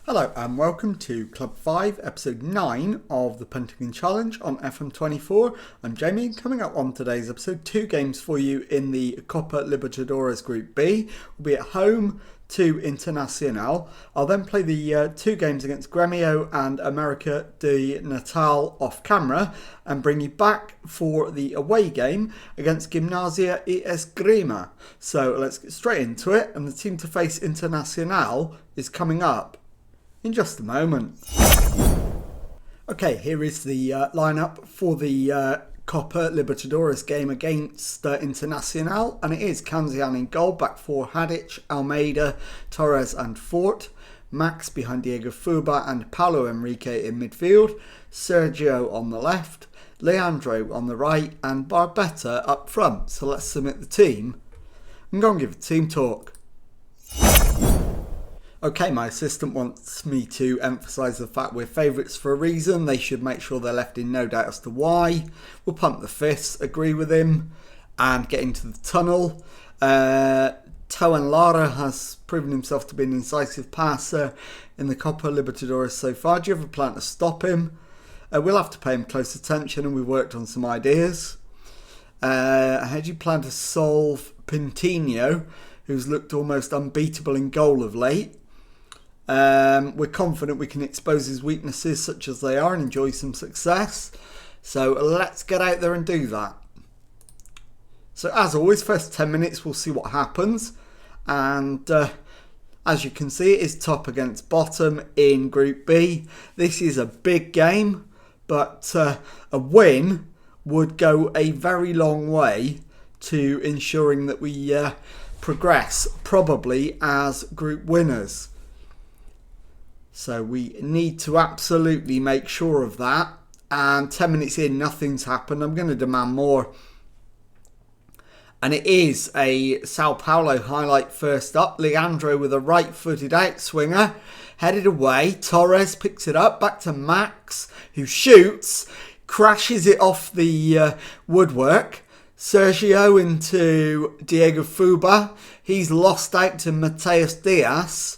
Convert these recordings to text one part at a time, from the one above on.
Hello and welcome to Club 5, episode 9 of the Pentagon Challenge on FM24. I'm Jamie. Coming up on today's episode, 2 games for you in the Copa Libertadores Group B. We'll be at home to Internacional. I'll then play the 2 games against Gremio and America de Natal off camera and bring you back for the away game against Gymnasia y Escrima. So let's get straight into it, and the team to face Internacional is coming up in just a moment. Okay, here is the lineup for the Copa Libertadores game against Internacional, and it is Kanzian in goal, back 4 Hadic, Almeida, Torres and Fort, Max behind Diego Fuba and Paulo Henrique in midfield, Sergio on the left, Leandro on the right and Barbetta up front. So let's submit the team and go and give a team talk. Okay, my assistant wants me to emphasise the fact we're favourites for a reason. They should make sure they're left in no doubt as to why. We'll pump the fists, agree with him, and get into the tunnel. Toan Lara has proven himself to be an incisive passer in the Copa Libertadores so far. Do you have a plan to stop him? We'll have to pay him close attention, and we've worked on some ideas. How do you plan to solve Pintinho, who's looked almost unbeatable in goal of late? We're confident we can expose his weaknesses such as they are and enjoy some success. So let's get out there and do that. So as always, first 10 minutes we'll see what happens. And as you can see, it is top against bottom in Group B. This is a big game, but a win would go a very long way to ensuring that we progress, probably as group winners. So we need to absolutely make sure of that. And 10 minutes in, nothing's happened. I'm going to demand more. And it is a Sao Paulo highlight first up. Leandro with a right-footed outswinger. Headed away. Torres picks it up. Back to Max, who shoots. Crashes it off the woodwork. Sergio into Diego Fuba. He's lost out to Mateus Diaz.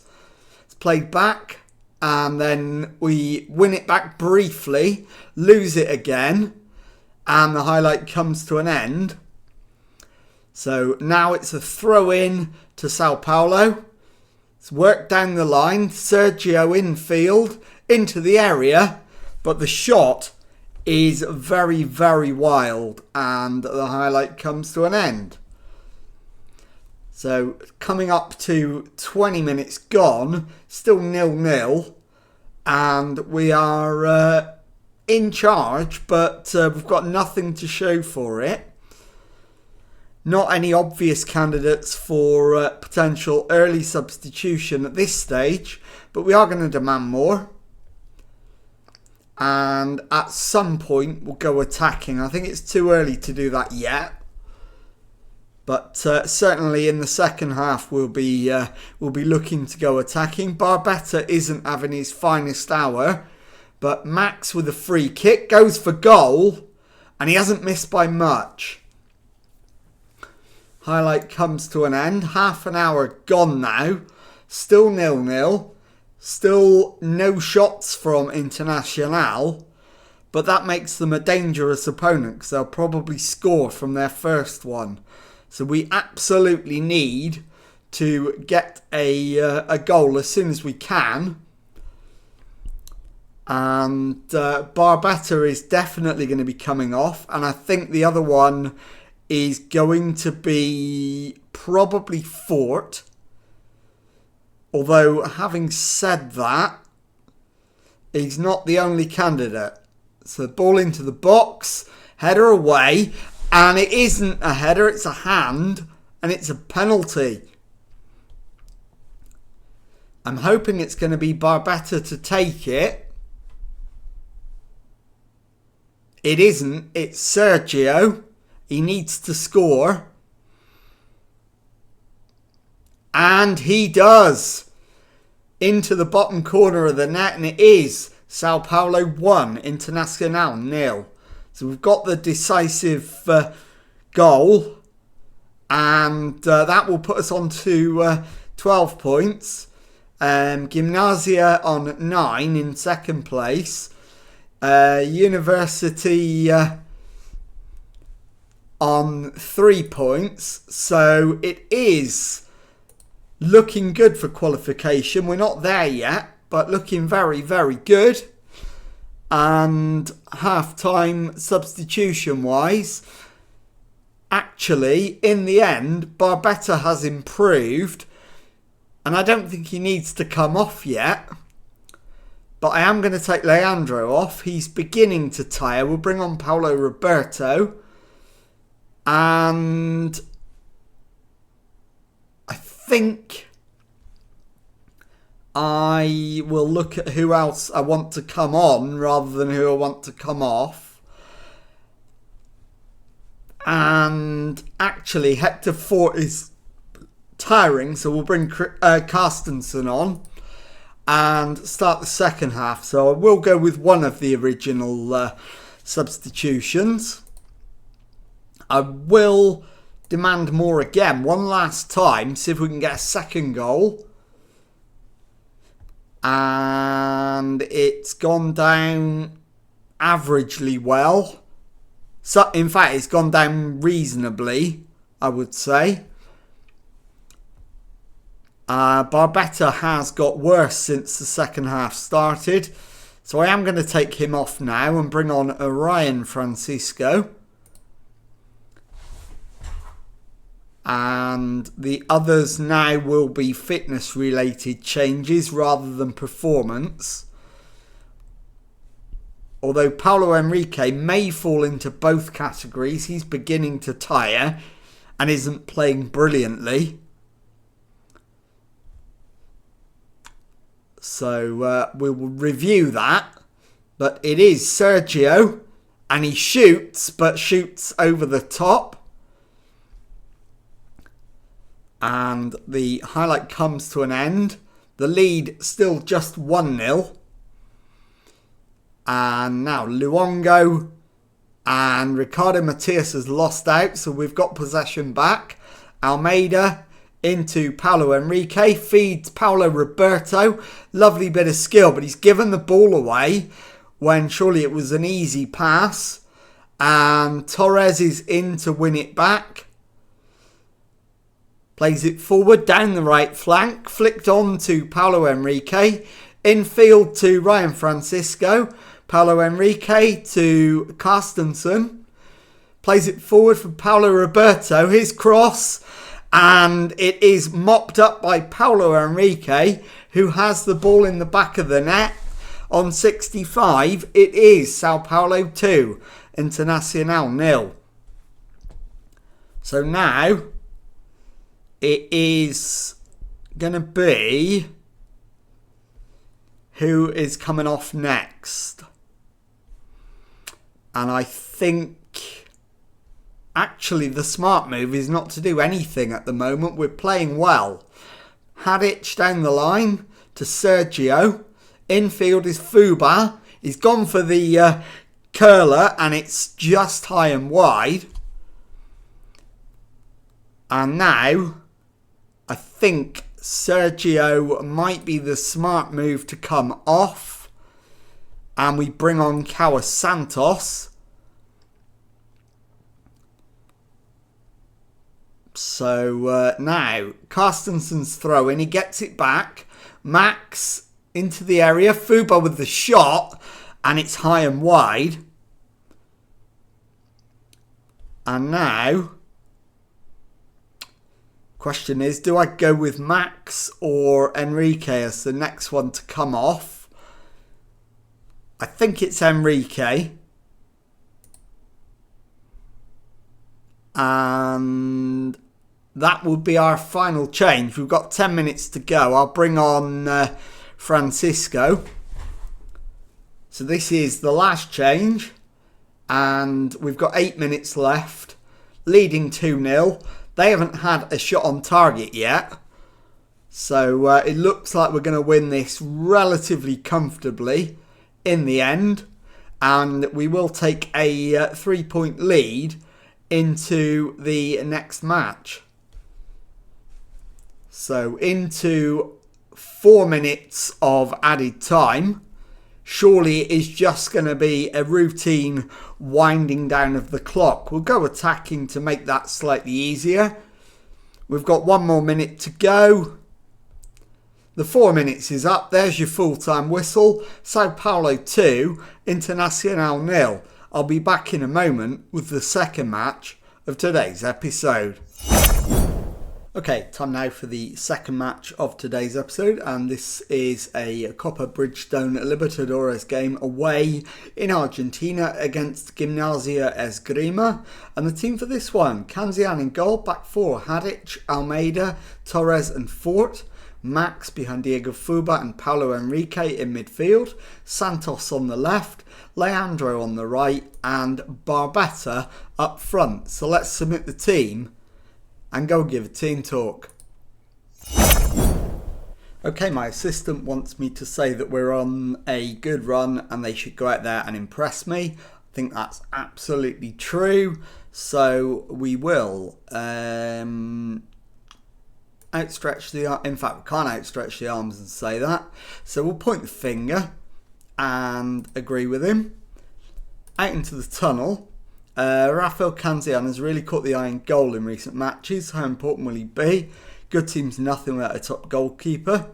It's played back. And then we win it back briefly, lose it again, and the highlight comes to an end. So now it's a throw-in to Sao Paulo. It's worked down the line, Sergio infield, into the area, but the shot is very, very wild, and the highlight comes to an end. So coming up to 20 minutes gone, still 0-0, and we are in charge, but we've got nothing to show for it. Not any obvious candidates for potential early substitution at this stage, but we are going to demand more. And at some point we'll go attacking. I think it's too early to do that yet. But certainly in the second half we'll be looking to go attacking. Barbetta isn't having his finest hour, but Max with a free kick goes for goal, and he hasn't missed by much. Highlight comes to an end. Half an hour gone now. Still 0-0. Still no shots from Internacional, but that makes them a dangerous opponent because they'll probably score from their first one. So we absolutely need to get a goal as soon as we can. And Barbetta is definitely going to be coming off. And I think the other one is going to be probably Fort. Although, having said that, he's not the only candidate. So ball into the box, header away. And it isn't a header, it's a hand, and it's a penalty. I'm hoping it's going to be Barbetta to take it. It isn't, it's Sergio. He needs to score. And he does. Into the bottom corner of the net, and it is Sao Paulo 1, Internacional 0. So we've got the decisive goal, And that will put us on to 12 points. Gymnasia on 9 in second place. University on 3 points. So it is looking good for qualification. We're not there yet, but looking very, very good. And half-time substitution-wise, actually, in the end, Barbetta has improved. And I don't think he needs to come off yet. But I am going to take Leandro off. He's beginning to tire. We'll bring on Paulo Roberto. And I think I will look at who else I want to come on rather than who I want to come off. And actually, Hector Fort is tiring, so we'll bring Carstensen on and start the second half. So I will go with one of the original substitutions. I will demand more again, one last time, see if we can get a second goal. And it's gone down averagely well. So, in fact, it's gone down reasonably, I would say. Barbetta has got worse since the second half started. So I am going to take him off now and bring on Ryan Francisco. And the others now will be fitness related changes rather than performance. Although Paulo Henrique may fall into both categories. He's beginning to tire and isn't playing brilliantly. So we will review that. But it is Sergio. And he shoots, but shoots over the top. And the highlight comes to an end. The lead still just 1-0. And now Luongo and Ricardo Matias has lost out. So we've got possession back. Almeida into Paulo Henrique. Feeds Paulo Roberto. Lovely bit of skill. But he's given the ball away when surely it was an easy pass. And Torres is in to win it back. Plays it forward down the right flank. Flicked on to Paulo Henrique. Infield to Ryan Francisco. Paulo Henrique to Carstensen. Plays it forward for Paulo Roberto. His cross. And it is mopped up by Paulo Henrique, who has the ball in the back of the net. On 65, it is Sao Paulo 2. Internacional 0. So now it is going to be who is coming off next. And I think actually the smart move is not to do anything at the moment. We're playing well. Hadic down the line to Sergio. Infield is Fuba. He's gone for the curler and it's just high and wide. And now I think Sergio might be the smart move to come off. And we bring on Kawa Santos. So now Carstensen's throwing. He gets it back. Max into the area. Fuba with the shot. And it's high and wide. And now question is, do I go with Max or Enrique as the next one to come off? I think it's Enrique. And that will be our final change. We've got 10 minutes to go. I'll bring on Francisco. So this is the last change. And we've got 8 minutes left. Leading 2-0. They haven't had a shot on target yet. So it looks like we're going to win this relatively comfortably in the end. And we will take a 3-point lead into the next match. So into 4 minutes of added time. Surely it is just going to be a routine winding down of the clock. We'll go attacking to make that slightly easier. We've got 1 more minute to go. The 4 minutes is up. There's your full-time whistle. Sao Paulo 2, Internacional 0. I'll be back in a moment with the second match of today's episode. Okay, time now for the second match of today's episode, and this is a Copa Libertadores game away in Argentina against Gymnasia y Escrima. And the team for this one: Kanzian in goal, back four Hadic, Almeida, Torres and Fort. Max behind Diego Fuba and Paulo Enrique in midfield. Santos on the left, Leandro on the right, and Barbetta up front. So let's submit the team and go give a team talk. Okay, my assistant wants me to say that we're on a good run and they should go out there and impress me. I think that's absolutely true. So we will outstretch the arm. In fact, we can't outstretch the arms and say that. So we'll point the finger and agree with him. Out into the tunnel. Rafael Kanzian has really caught the eye in goal in recent matches. How important will he be? Good team's nothing without a top goalkeeper.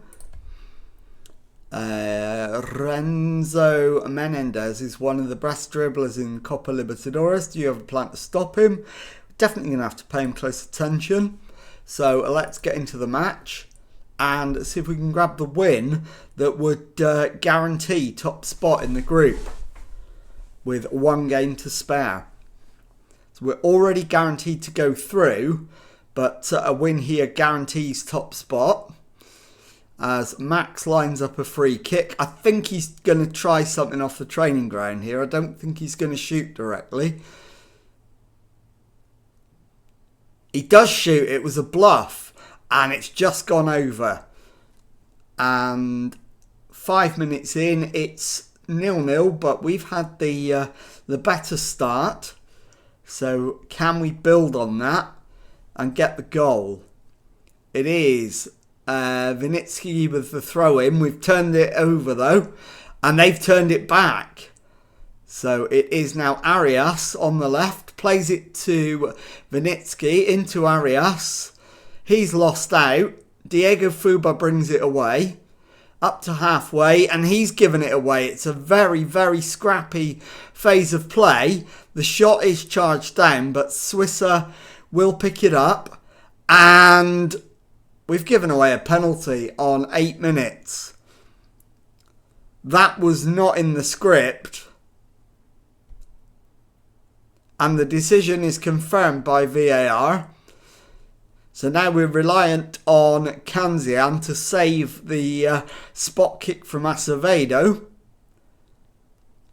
Renzo Menendez is one of the best dribblers in Copa Libertadores. Do you have a plan to stop him? Definitely going to have to pay him close attention. So let's get into the match and see if we can grab the win that would guarantee top spot in the group with 1 game to spare. So we're already guaranteed to go through, but a win here guarantees top spot. As Max lines up a free kick. I think he's going to try something off the training ground here. I don't think he's going to shoot directly. He does shoot. It was a bluff, and it's just gone over. And 5 minutes in, it's 0-0, but we've had the better start. So can we build on that and get the goal? It is Vinitsky with the throw in. We've turned it over though, and they've turned it back. So it is now Arias on the left. Plays it to Vinitsky into Arias. He's lost out. Diego Fuba brings it away. Up to halfway, and he's given it away. It's a very, very scrappy phase of play. The shot is charged down, but Swisser will pick it up. And we've given away a penalty on 8 minutes. That was not in the script. And the decision is confirmed by VAR. So now we're reliant on Kanzian to save the spot kick from Acevedo.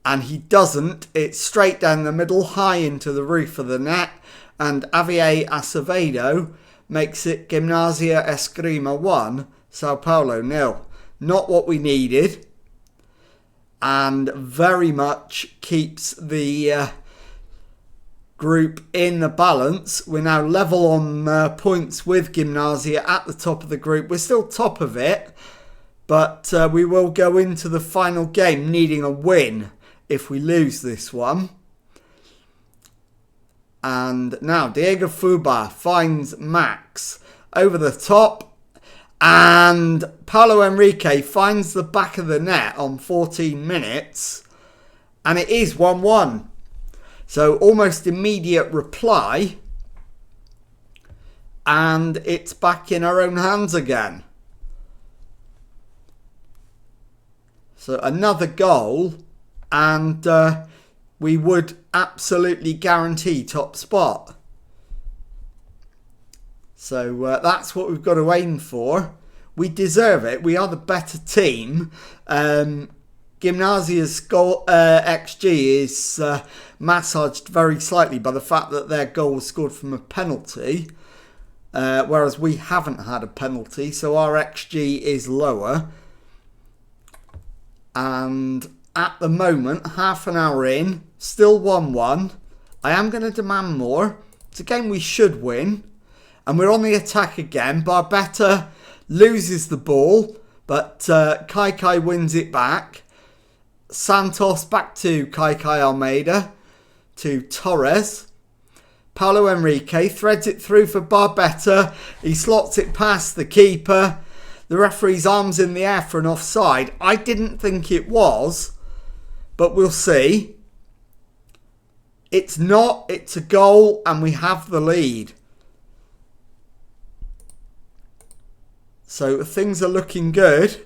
And he doesn't. It's straight down the middle, high into the roof of the net. And Javier Acevedo makes it Gymnasia y Escrima 1, Sao Paulo 0. Not what we needed. And very much keeps the group in the balance. We're now level on points with Gymnasia at the top of the group. We're still top of it, but we will go into the final game needing a win if we lose this one. And now Diego Fuba finds Max over the top, and Paulo Enrique finds the back of the net on 14 minutes, and it is 1-1. So almost immediate reply. And it's back in our own hands again. So another goal. And we would absolutely guarantee top spot. So that's what we've got to aim for. We deserve it. We are the better team. Gymnasia's goal XG is massaged very slightly by the fact that their goal was scored from a penalty, whereas we haven't had a penalty, so our XG is lower. And at the moment, half an hour in, still 1-1. I am going to demand more. It's a game we should win. And we're on the attack again. Barbetta loses the ball, but Kai wins it back. Santos back to Kai Almeida, to Torres. Paulo Henrique threads it through for Barbetta. He slots it past the keeper. The referee's arms in the air for an offside. I didn't think it was, but we'll see. It's not. It's a goal, and we have the lead. So things are looking good.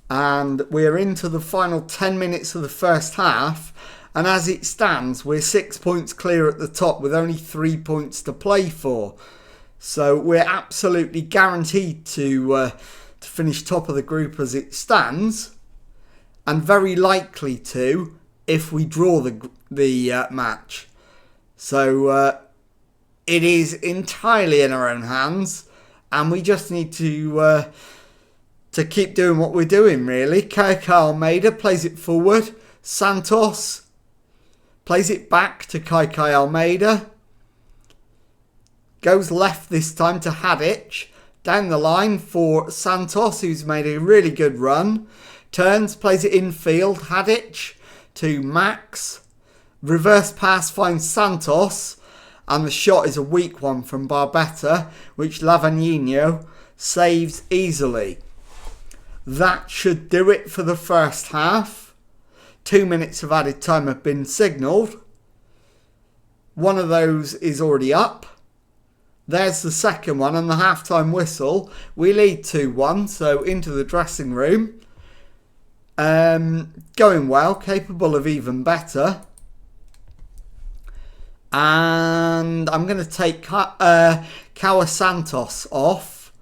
And we're into the final 10 minutes of the first half. And as it stands, we're 6 points clear at the top with only 3 points to play for. So we're absolutely guaranteed to finish top of the group as it stands. And very likely to if we draw the match. So it is entirely in our own hands. And we just need to keep doing what we're doing, really. Kai Almeida plays it forward. Santos plays it back to Kai Almeida. Goes left this time to Hadic. Down the line for Santos, who's made a really good run. Turns, plays it infield. Hadic to Max. Reverse pass finds Santos. And the shot is a weak one from Barbetta, which Lavagninho saves easily. That should do it for the first half. 2 minutes of added time have been signalled. One of those is already up. There's the second one and the halftime whistle. We lead 2-1, so into the dressing room. Going well, capable of even better. And I'm going to take Kawa Santos off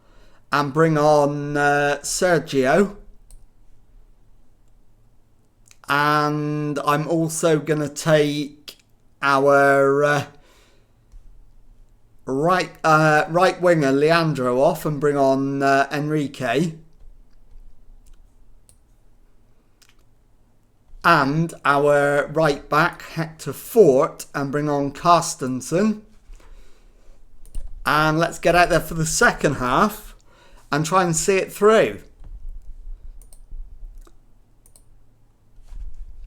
and bring on Sergio. And I'm also going to take our right winger Leandro off and bring on Enrique. And our right back Hector Fort and bring on Carstensen. And let's get out there for the second half and try and see it through.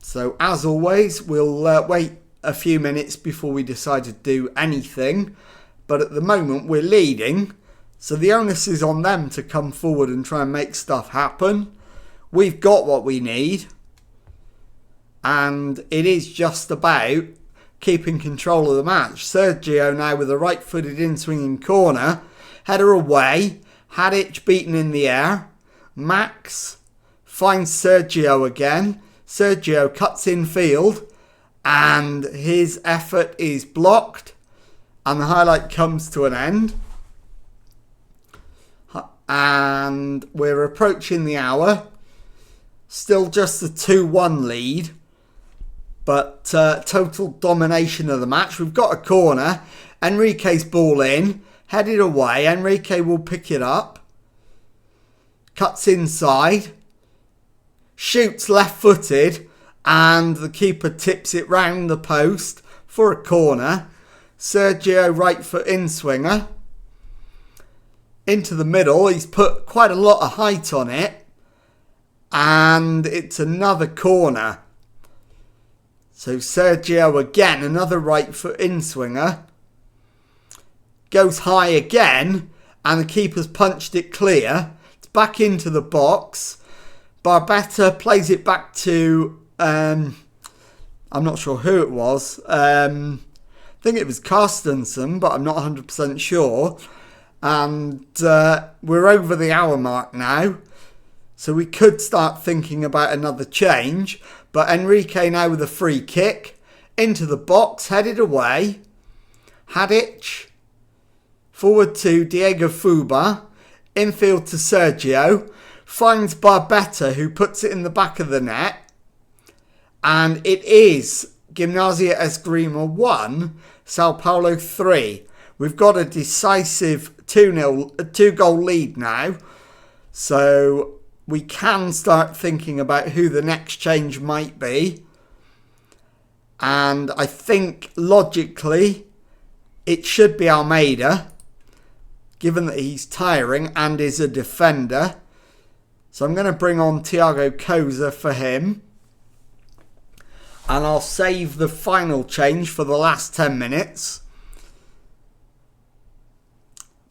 So as always, we'll wait a few minutes before we decide to do anything. But at the moment we're leading. So the onus is on them to come forward and try and make stuff happen. We've got what we need. And it is just about keeping control of the match. Sergio now with a right-footed in-swinging corner. Header away. Hadic beaten in the air. Max finds Sergio again. Sergio cuts in field. And his effort is blocked. And the highlight comes to an end. And we're approaching the hour. Still just a 2-1 lead. But total domination of the match. We've got a corner. Enrique's ball in. Headed away. Enrique will pick it up. Cuts inside. Shoots left-footed. And the keeper tips it round the post for a corner. Sergio right foot in-swinger. Into the middle. He's put quite a lot of height on it. And it's another corner. So Sergio again, another right foot in-swinger. Goes high again. And the keeper's punched it clear. It's back into the box. Barbetta plays it back to... I'm not sure who it was. I think it was Carstensen, but I'm not 100% sure. And we're over the hour mark now. So we could start thinking about another change. But Enrique now with a free kick. Into the box, headed away. Hadic. Forward to Diego Fuba. Infield to Sergio. Finds Barbetta, who puts it in the back of the net. And it is Gymnasia y Escrima 1, Sao Paulo 3. We've got a decisive 2-goal lead now. So we can start thinking about who the next change might be. And I think logically it should be Almeida, given that he's tiring and is a defender. So I'm going to bring on Thiago Coza for him. And I'll save the final change for the last 10 minutes.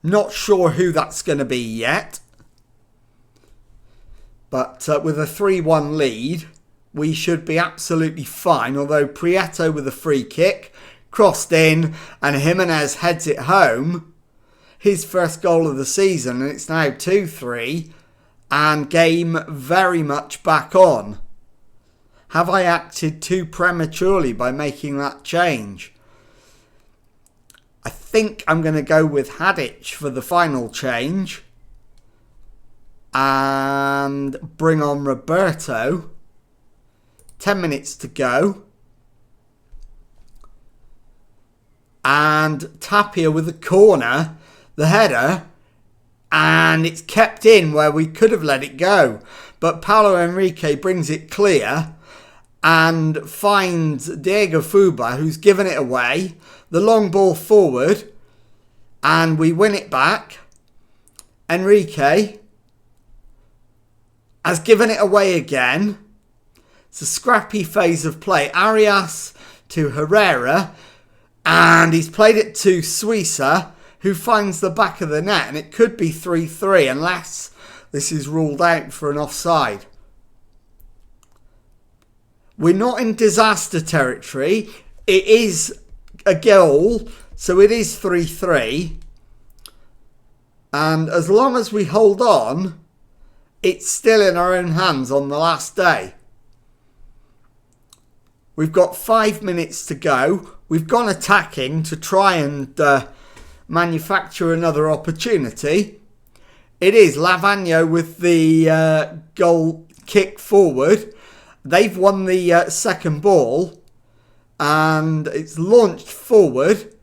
Not sure who that's going to be yet. But with a 3-1 lead, we should be absolutely fine. Although Prieto with a free kick, crossed in, and Jimenez heads it home. His first goal of the season, and it's now 2-3. And game very much back on. Have I acted too prematurely by making that change? I think I'm going to go with Hadic for the final change. And bring on Roberto. 10 minutes to go. And Tapia with the corner. The header. And it's kept in where we could have let it go. But Paulo Henrique brings it clear. And finds Diego Fuba, who's given it away. The long ball forward. And we win it back. Henrique has given it away again. It's a scrappy phase of play. Arias to Herrera. And he's played it to Suiza, who finds the back of the net. And it could be 3-3 unless this is ruled out for an offside. We're not in disaster territory. It is a goal, so it is 3-3. And as long as we hold on, it's still in our own hands on the last day. We've got 5 minutes to go. We've gone attacking to try and manufacture another opportunity. It is Lavagno with the goal kick forward. They've won the second ball. And it's launched forward.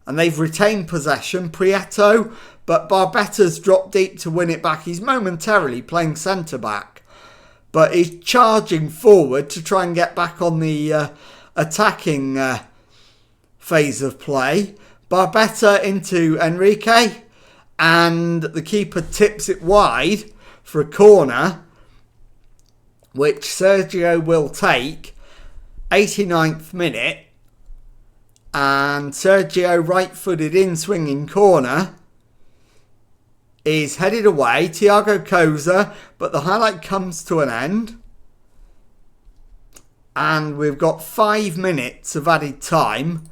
And they've retained possession. Prieto. But Barbetta's dropped deep to win it back. He's momentarily playing centre-back. But he's charging forward to try and get back on the attacking phase of play. Barbetta into Henrique. And the keeper tips it wide for a corner, which Sergio will take. 89th minute. And Sergio, right-footed in-swinging corner, is headed away. Thiago Coza, but the highlight comes to an end. And we've got 5 minutes of added time.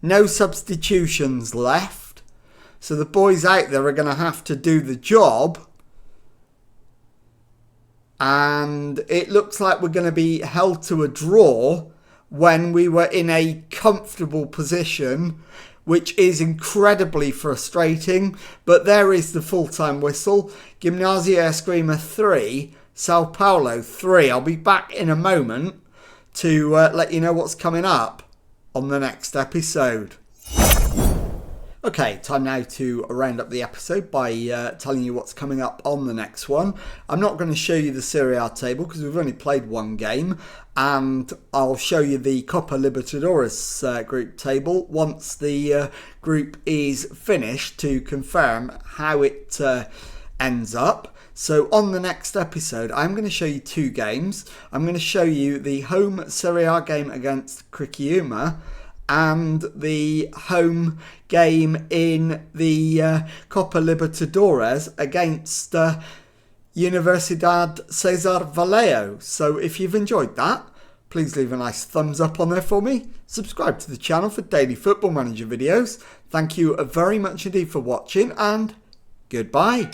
No substitutions left. So the boys out there are going to have to do the job. And it looks like we're going to be held to a draw when we were in a comfortable position, which is incredibly frustrating. But there is the full-time whistle. Gymnasia y Escrima 3, Sao Paulo 3. I'll be back in a moment to let you know what's coming up on the next episode. Okay, time now to round up the episode by telling you what's coming up on the next one. I'm not going to show you the Serie A table because we've only played one game, and I'll show you the Copa Libertadores group table once the group is finished to confirm how it ends up. So on the next episode, I'm going to show you 2 games. I'm going to show you the home Serie A game against Criciúma and the home game in the Copa Libertadores against Universidad Cesar Vallejo. So if you've enjoyed that, please leave a nice thumbs up on there for me. Subscribe to the channel for daily Football Manager videos. Thank you very much indeed for watching, and goodbye.